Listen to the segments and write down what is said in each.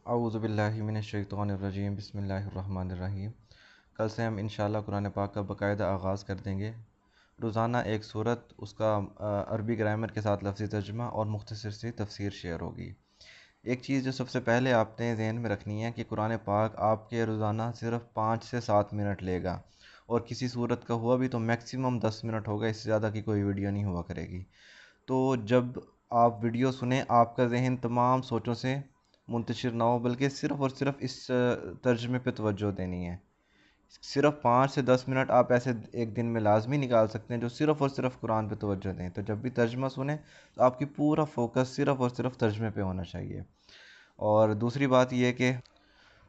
اعوذ باللہ من الشیطان الرجیم، بسم اللہ الرحمن الرحیم۔ کل سے ہم انشاءاللہ قرآن پاک کا باقاعدہ آغاز کر دیں گے۔ روزانہ ایک صورت، اس کا عربی گرامر کے ساتھ لفظی ترجمہ اور مختصر سی تفسیر شیئر ہوگی۔ ایک چیز جو سب سے پہلے آپ نے ذہن میں رکھنی ہے کہ قرآن پاک آپ کے روزانہ صرف 5 سے 7 منٹ لے گا، اور کسی صورت کا ہوا بھی تو میکسیمم 10 منٹ ہوگا، اس سے زیادہ کی کوئی ویڈیو نہیں ہوا کرے گی۔ تو جب آپ ویڈیو سنیں، آپ کا ذہن تمام سوچوں سے منتشر نہ ہو، بلکہ صرف اور صرف اس ترجمے پہ توجہ دینی ہے۔ صرف 5 سے 10 منٹ آپ ایسے ایک دن میں لازمی نکال سکتے ہیں جو صرف اور صرف قرآن پہ توجہ دیں۔ تو جب بھی ترجمہ سنیں تو آپ کی پورا فوکس صرف اور صرف ترجمے پہ ہونا چاہیے۔ اور دوسری بات یہ کہ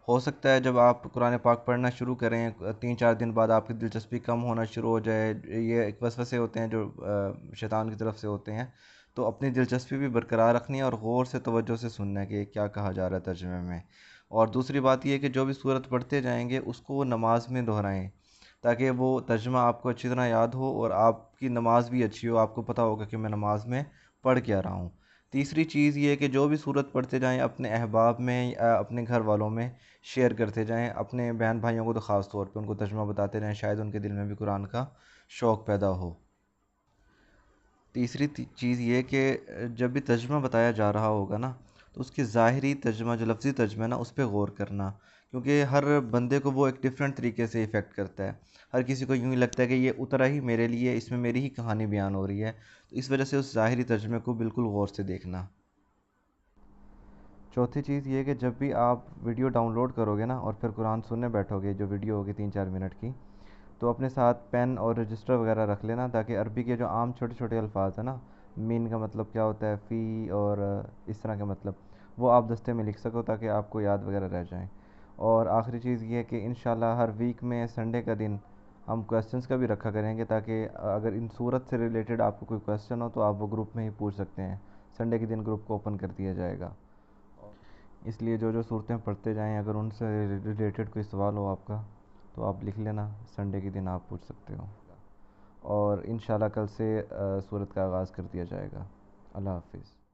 ہو سکتا ہے جب آپ قرآن پاک پڑھنا شروع کریں 3 4 دن بعد آپ کی دلچسپی کم ہونا شروع ہو جائے۔ یہ ایک وسوسے ہوتے ہیں جو شیطان کی طرف سے ہوتے ہیں، تو اپنی دلچسپی بھی برقرار رکھنی ہے اور غور سے توجہ سے سننا ہے کہ کیا کہا جا رہا ہے ترجمے میں۔ اور دوسری بات یہ ہے کہ جو بھی صورت پڑھتے جائیں گے اس کو نماز میں دہرائیں، تاکہ وہ ترجمہ آپ کو اچھی طرح یاد ہو اور آپ کی نماز بھی اچھی ہو، آپ کو پتہ ہوگا کہ میں نماز میں پڑھ کیا رہا ہوں۔ تیسری چیز یہ ہے کہ جو بھی صورت پڑھتے جائیں اپنے احباب میں یا اپنے گھر والوں میں شیئر کرتے جائیں، اپنے بہن بھائیوں کو تو خاص طور پہ ان کو ترجمہ بتاتے رہیں، شاید ان کے دل میں بھی قرآن کا شوق پیدا ہو۔ تیسری چیز یہ کہ جب بھی ترجمہ بتایا جا رہا ہوگا نا، تو اس کے ظاہری ترجمہ جو لفظی ترجمہ ہے نا، اس پہ غور کرنا، کیونکہ ہر بندے کو وہ ایک ڈیفرنٹ طریقے سے افیکٹ کرتا ہے۔ ہر کسی کو یوں ہی لگتا ہے کہ یہ اترا ہی میرے لیے، اس میں میری ہی کہانی بیان ہو رہی ہے، تو اس وجہ سے اس ظاہری ترجمے کو بالکل غور سے دیکھنا۔ چوتھی چیز یہ کہ جب بھی آپ ویڈیو ڈاؤن لوڈ کرو گے نا اور پھر قرآن سننے بیٹھو گے، جو ویڈیو ہوگی 3 4 منٹ کی، تو اپنے ساتھ پین اور رجسٹر وغیرہ رکھ لینا، تاکہ عربی کے جو عام چھوٹے چھوٹے الفاظ ہیں نا، مین کا مطلب کیا ہوتا ہے، فی اور اس طرح کے مطلب، وہ آپ دستے میں لکھ سکو تاکہ آپ کو یاد وغیرہ رہ جائیں۔ اور آخری چیز یہ ہے کہ انشاءاللہ ہر ویک میں سنڈے کا دن ہم کویسچنس کا بھی رکھا کریں گے، تاکہ اگر ان صورت سے ریلیٹڈ آپ کو کوئی کویسچن ہو تو آپ وہ گروپ میں ہی پوچھ سکتے ہیں۔ سنڈے کے دن گروپ کو اوپن کر دیا جائے گا، اس لیے جو صورتیں پڑھتے جائیں، اگر ان سے ریلیٹڈ کوئی سوال ہو آپ کا تو آپ لکھ لینا، سنڈے کے دن آپ پوچھ سکتے ہو۔ اور انشاءاللہ کل سے صورت کا آغاز کر دیا جائے گا۔ اللہ حافظ۔